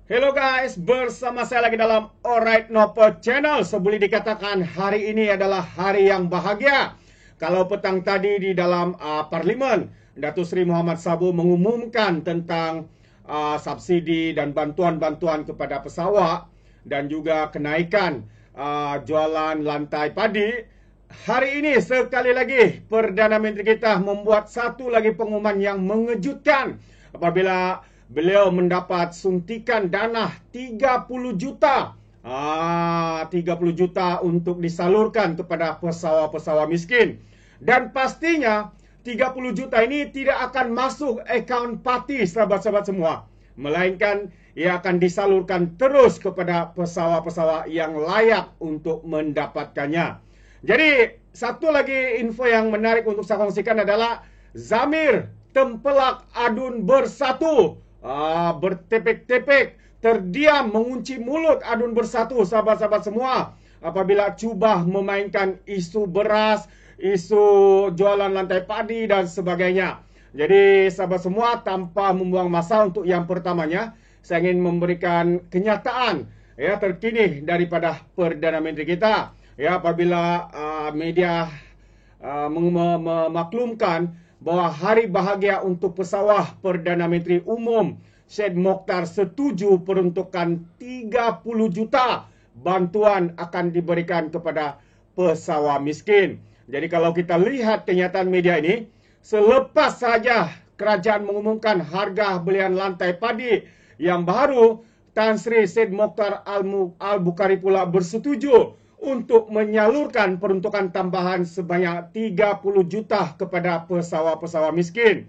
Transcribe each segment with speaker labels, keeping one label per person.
Speaker 1: Hello guys, bersama saya lagi dalam Alright Nopo Channel. Sebelum dikatakan hari ini adalah hari yang bahagia. Kalau petang tadi di dalam Parlimen, Datuk Seri Muhammad Sabu mengumumkan tentang subsidi dan bantuan-bantuan kepada pesawat dan juga kenaikan jualan lantai padi. Hari ini sekali lagi Perdana Menteri kita membuat satu lagi pengumuman yang mengejutkan apabila beliau mendapat suntikan dana 30 juta. 30 juta untuk disalurkan kepada pesawat-pesawat miskin. Dan pastinya 30 juta ini tidak akan masuk akaun parti sahabat-sahabat semua. Melainkan ia akan disalurkan terus kepada pesawat-pesawat yang layak untuk mendapatkannya. Jadi satu lagi info yang menarik untuk saya kongsikan adalah Zamir Tempelak Adun Bersatu bertepek-tepek, terdiam mengunci mulut Adun Bersatu, sahabat-sahabat semua, apabila cuba memainkan isu beras, isu jualan lantai padi dan sebagainya. Jadi sahabat semua, tanpa membuang masa untuk yang pertamanya, saya ingin memberikan kenyataan terkini daripada Perdana Menteri kita. Apabila media memaklumkan bahawa hari bahagia untuk pesawat, Perdana Menteri Umum Syed Mokhtar setuju peruntukan 30 juta bantuan akan diberikan kepada pesawat miskin. Jadi kalau kita lihat kenyataan media ini, selepas saja kerajaan mengumumkan harga belian lantai padi yang baru, Tan Sri Syed Mokhtar Al-Bukhari pula bersetuju untuk menyalurkan peruntukan tambahan sebanyak 30 juta kepada pesawat-pesawat miskin.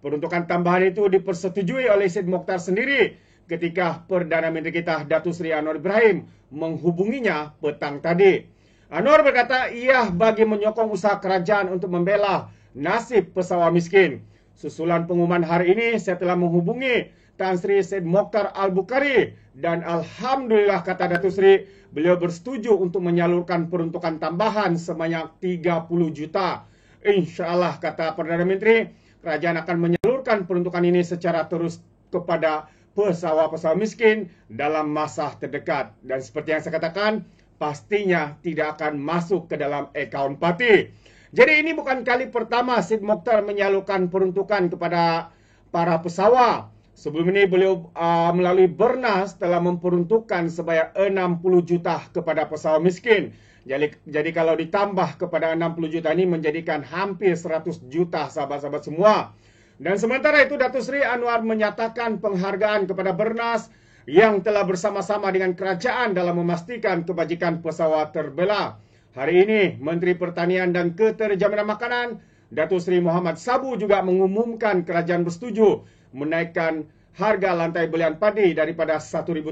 Speaker 1: Peruntukan tambahan itu dipersetujui oleh Syed Mokhtar sendiri ketika Perdana Menteri kita Datuk Seri Anwar Ibrahim menghubunginya petang tadi. Anwar berkata ia bagi menyokong usaha kerajaan untuk membela nasib pesawat miskin. Susulan pengumuman hari ini, saya telah menghubungi Tan Sri Syed Mokhtar Al-Bukhari dan alhamdulillah, kata Datuk Seri, beliau bersetuju untuk menyalurkan peruntukan tambahan sebanyak 30 juta. InsyaAllah, kata Perdana Menteri, kerajaan akan menyalurkan peruntukan ini secara terus kepada pesawat-pesawat miskin dalam masa terdekat. Dan seperti yang saya katakan, pastinya tidak akan masuk ke dalam akaun parti. Jadi ini bukan kali pertama Syed Mokhtar menyalurkan peruntukan kepada para pesawat. Sebelum ini beliau melalui Bernas telah memperuntukkan sebanyak 60 juta kepada pesawat miskin. Jadi kalau ditambah kepada 60 juta ini menjadikan hampir 100 juta sahabat-sahabat semua. Dan sementara itu Datuk Seri Anwar menyatakan penghargaan kepada Bernas yang telah bersama-sama dengan kerajaan dalam memastikan kebajikan pesawat terbelah. Hari ini Menteri Pertanian dan Keterjaminan Makanan Datuk Seri Muhammad Sabu juga mengumumkan kerajaan bersetuju menaikkan harga lantai belian padi daripada 1,300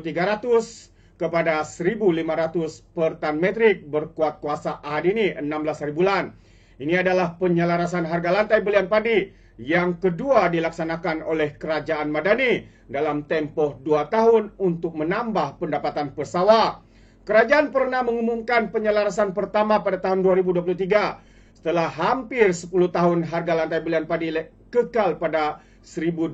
Speaker 1: kepada 1,500 per tan metrik berkuat kuasa ahad ini 16 hari bulan. Ini adalah penyelarasan harga lantai belian padi yang kedua dilaksanakan oleh Kerajaan Madani dalam tempoh 2 tahun untuk menambah pendapatan pesawat. Kerajaan pernah mengumumkan penyelarasan pertama pada tahun 2023 setelah hampir 10 tahun harga lantai belian padi kekal pada 1,200.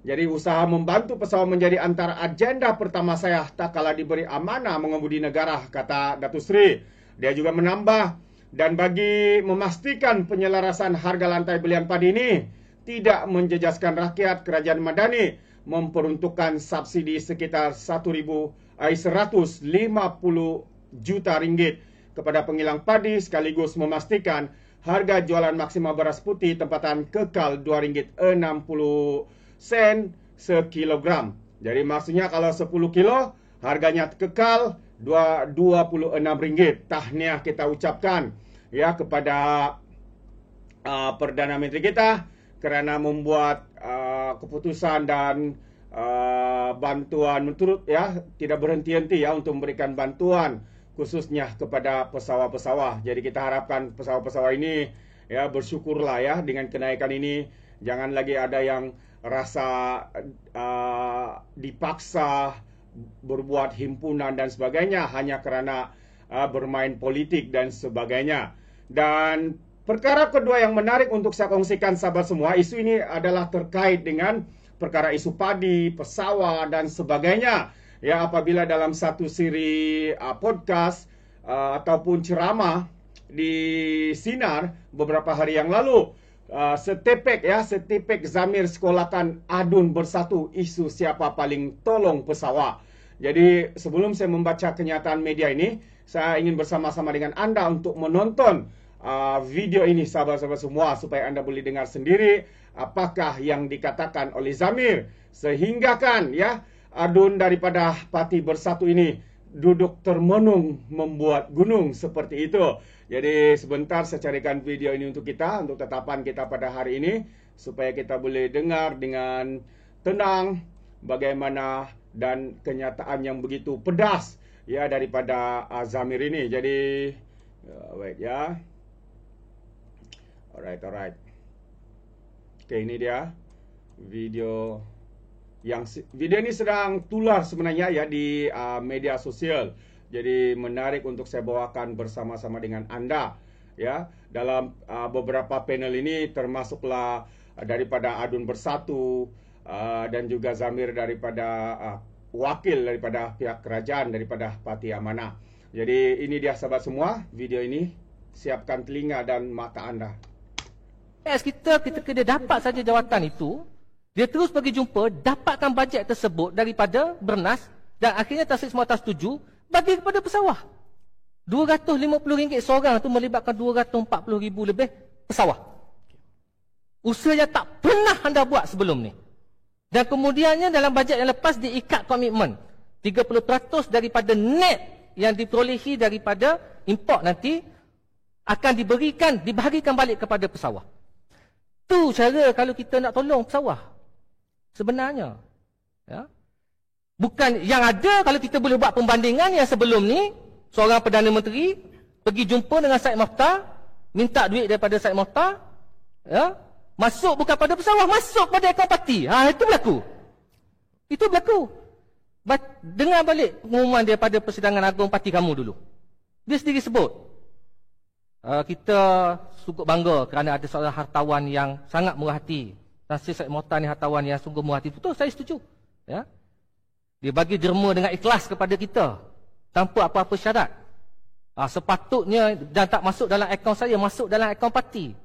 Speaker 1: Jadi usaha membantu pesawat menjadi antara agenda pertama saya tak kala diberi amanah mengemudi negara, kata Datuk Seri. Dia juga menambah, dan bagi memastikan penyelarasan harga lantai belian padi ini tidak menjejaskan rakyat, Kerajaan Madani memperuntukkan subsidi sekitar 150 juta ringgit kepada pengilang padi sekaligus memastikan harga jualan maksimal beras putih tempatan kekal RM2.60 sekilogram. Jadi maksudnya kalau 10 kilo harganya kekal RM26. Tahniah kita ucapkan kepada Perdana Menteri kita kerana membuat keputusan dan bantuan tidak berhenti-henti untuk memberikan bantuan khususnya kepada pesawat-pesawat. Jadi kita harapkan pesawat-pesawat ini bersyukurlah dengan kenaikan ini. Jangan lagi ada yang rasa dipaksa berbuat himpunan dan sebagainya hanya kerana bermain politik dan sebagainya. Dan perkara kedua yang menarik untuk saya kongsikan sahabat semua, isu ini adalah terkait dengan perkara isu padi, pesawat dan sebagainya. Ya, apabila dalam satu siri podcast ataupun ceramah di Sinar beberapa hari yang lalu, setipik Zamir sekolahkan adun bersatu isu siapa paling tolong pesawat. Jadi sebelum saya membaca kenyataan media ini, saya ingin bersama-sama dengan anda untuk menonton video ini, sahabat-sahabat semua, supaya anda boleh dengar sendiri apakah yang dikatakan oleh Zamir, sehingga kan ya adun daripada Parti Bersatu ini duduk termenung membuat gunung seperti itu. Jadi sebentar saya carikan video ini untuk kita, untuk tetapan kita pada hari ini, supaya kita boleh dengar dengan tenang bagaimana dan kenyataan yang begitu pedas ya daripada Zamir ini. Jadi wait ya. Alright. Oke, ini dia video ini sedang tular sebenarnya ya di media sosial. Jadi menarik untuk saya bawakan bersama-sama dengan anda ya. Dalam beberapa panel ini termasuklah daripada Adun Bersatu dan juga Zamir daripada wakil daripada pihak kerajaan daripada Parti Amanah. Jadi ini dia sahabat semua, video ini, siapkan telinga dan mata anda.
Speaker 2: Kita kena dapat saja jawatan itu, dia terus pergi jumpa, dapatkan bajet tersebut daripada Bernas, dan akhirnya Tan Sri semua tak setuju, bagi kepada pesawah. RM250 seorang tu melibatkan 240,000 lebih pesawah. Usaha yang tak pernah anda buat sebelum ni. Dan kemudiannya dalam bajet yang lepas diikat komitmen 30% daripada net yang diperolehi daripada import nanti akan dibahagikan balik kepada pesawah. Tu cara kalau kita nak tolong pesawah sebenarnya ya. Bukan yang ada. Kalau kita boleh buat pembandingan yang sebelum ni, seorang Perdana Menteri pergi jumpa dengan Syed Mokhtar, minta duit daripada Syed Mokhtar ya, masuk bukan pada pesawah, masuk pada akaun parti. Itu berlaku. Dengar balik pengumuman daripada Persidangan Agung parti kamu dulu. Dia sendiri sebut, kita cukup bangga kerana ada seorang hartawan yang sangat murah hati. Tan Sri Syed Mokhtar ni hartawan yang sungguh murah hati. Betul, saya setuju ya. Dia bagi derma dengan ikhlas kepada kita tanpa apa-apa syarat. Sepatutnya, dan tak masuk dalam akaun saya, masuk dalam akaun parti.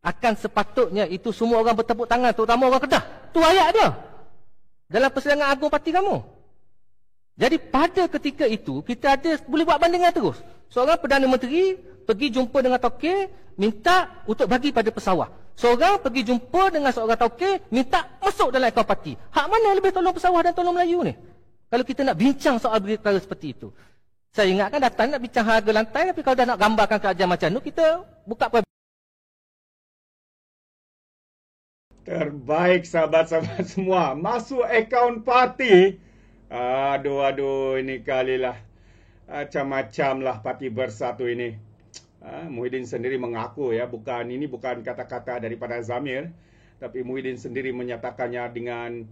Speaker 2: Akan sepatutnya itu semua orang bertepuk tangan, terutama orang Kedah. Tu ayat dia dalam Persidangan Agung parti kamu. Jadi pada ketika itu kita boleh buat bandingan terus. Seorang Perdana Menteri pergi jumpa dengan tauke, minta untuk bagi pada pesawah. Seorang pergi jumpa dengan seorang tauke, minta masuk dalam akaun parti. Hak mana lebih tolong pesawah dan tolong Melayu ni? Kalau kita nak bincang soal perkara seperti itu. Saya ingatkan datang nak bincang harga lantai, tapi kalau dah nak gambarkan kerajaan macam tu, kita buka
Speaker 1: terbaik sahabat-sahabat semua. Masuk akaun parti. Aduh, ini kalilah macam-macam lah Parti Bersatu ini. Muhyiddin sendiri mengaku ya, ini bukan kata-kata daripada Zamir, tapi Muhyiddin sendiri menyatakannya dengan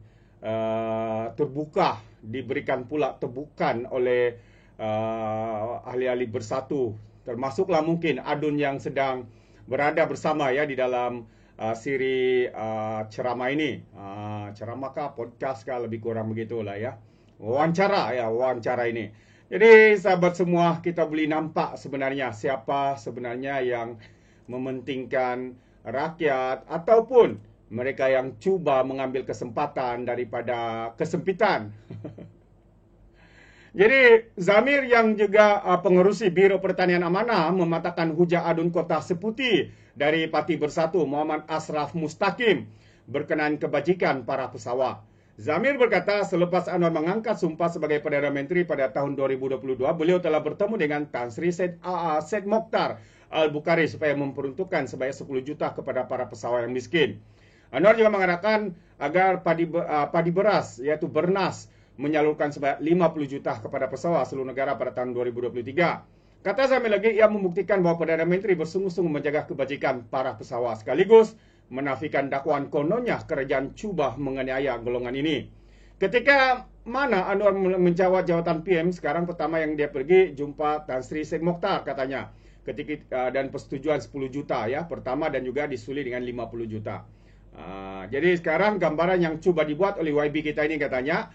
Speaker 1: terbuka, diberikan pula tebukan oleh ahli-ahli Bersatu, termasuklah mungkin Adun yang sedang berada bersama ya di dalam siri ceramah ini, ceramah podcast lebih kurang begitulah ya, wawancara ini. Jadi sahabat semua, kita boleh nampak sebenarnya siapa sebenarnya yang mementingkan rakyat ataupun mereka yang cuba mengambil kesempatan daripada kesempitan. Jadi Zamir yang juga pengerusi Biro Pertanian Amanah mematahkan hujah adun Kota Seputi dari Parti Bersatu Muhammad Ashraf Mustaqim berkenaan kebajikan para pesawat. Zamir berkata selepas Anwar mengangkat sumpah sebagai Perdana Menteri pada tahun 2022, beliau telah bertemu dengan Tan Sri Syed Mokhtar Al-Bukhari supaya memperuntukkan sebanyak 10 juta kepada para pesawat yang miskin. Anwar juga mengatakan agar padi beras, yaitu Bernas, menyalurkan sebanyak 50 juta kepada pesawat seluruh negara pada tahun 2023. Kata Zamir lagi, ia membuktikan bahawa Perdana Menteri bersungguh-sungguh menjaga kebajikan para pesawat sekaligus menafikan dakwaan kononnya kerajaan cuba menganiaya golongan ini. Ketika mana Anwar menjawab jawatan PM, sekarang pertama yang dia pergi jumpa Tan Sri Syed Mokhtar katanya. Dan persetujuan 10 juta ya, pertama dan juga disuli dengan 50 juta. Jadi sekarang gambaran yang cuba dibuat oleh YB kita ini katanya,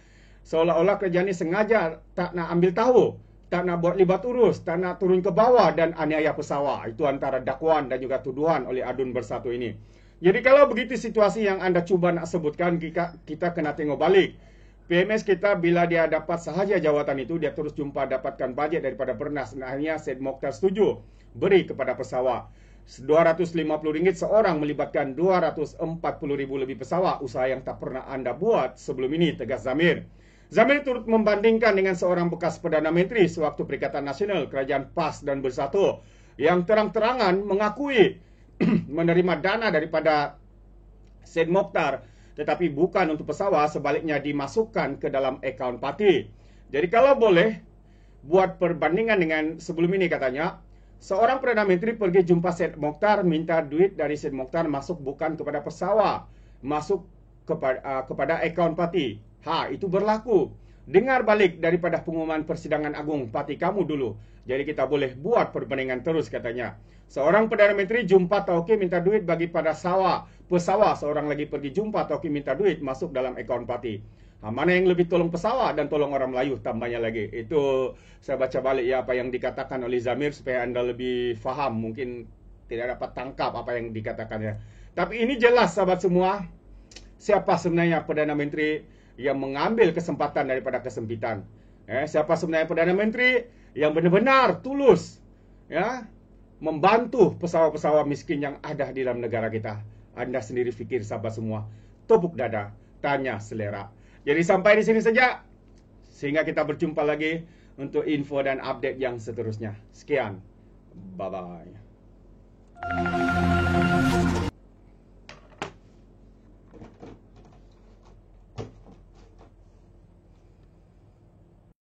Speaker 1: seolah-olah kerajaan ini sengaja tak nak ambil tahu, tak nak buat libat urus, tak nak turun ke bawah dan aniaya pesawat. Itu antara dakwaan dan juga tuduhan oleh Adun Bersatu ini. Jadi kalau begitu situasi yang anda cuba nak sebutkan, kita kena tengok balik. PMS kita bila dia dapat sahaja jawatan itu, dia terus jumpa dapatkan bajet daripada Bernas. Akhirnya Syed Mokhtar setuju beri kepada pesawat. RM250 seorang melibatkan 240,000 lebih pesawat. Usaha yang tak pernah anda buat sebelum ini, tegas Zamir. Zamir turut membandingkan dengan seorang bekas Perdana Menteri sewaktu Perikatan Nasional Kerajaan PAS dan Bersatu yang terang-terangan mengakui menerima dana daripada Syed Mokhtar, tetapi bukan untuk pesawat, sebaliknya dimasukkan ke dalam akaun parti. Jadi kalau boleh buat perbandingan dengan sebelum ini katanya, seorang Perdana Menteri pergi jumpa Syed Mokhtar, minta duit dari Syed Mokhtar masuk bukan kepada pesawat, masuk kepada akaun parti. Itu berlaku. Dengar balik daripada pengumuman persidangan agung parti kamu dulu. Jadi kita boleh buat perbandingan terus katanya. Seorang Perdana Menteri jumpa Tauke minta duit bagi pada pesawat. Seorang lagi pergi jumpa Tauke minta duit masuk dalam akaun parti. Mana yang lebih tolong pesawat dan tolong orang Melayu tambahnya lagi. Itu saya baca balik ya apa yang dikatakan oleh Zamir supaya anda lebih faham. Mungkin tidak dapat tangkap apa yang dikatakannya. Tapi ini jelas sahabat semua, siapa sebenarnya Perdana Menteri yang mengambil kesempatan daripada kesempitan. Siapa sebenarnya Perdana Menteri yang benar-benar tulus membantu pesawat-pesawat miskin yang ada di dalam negara kita. Anda sendiri fikir sahabat semua. Tepuk dada, tanya selera. Jadi sampai di sini saja. Sehingga kita berjumpa lagi untuk info dan update yang seterusnya. Sekian. Bye-bye.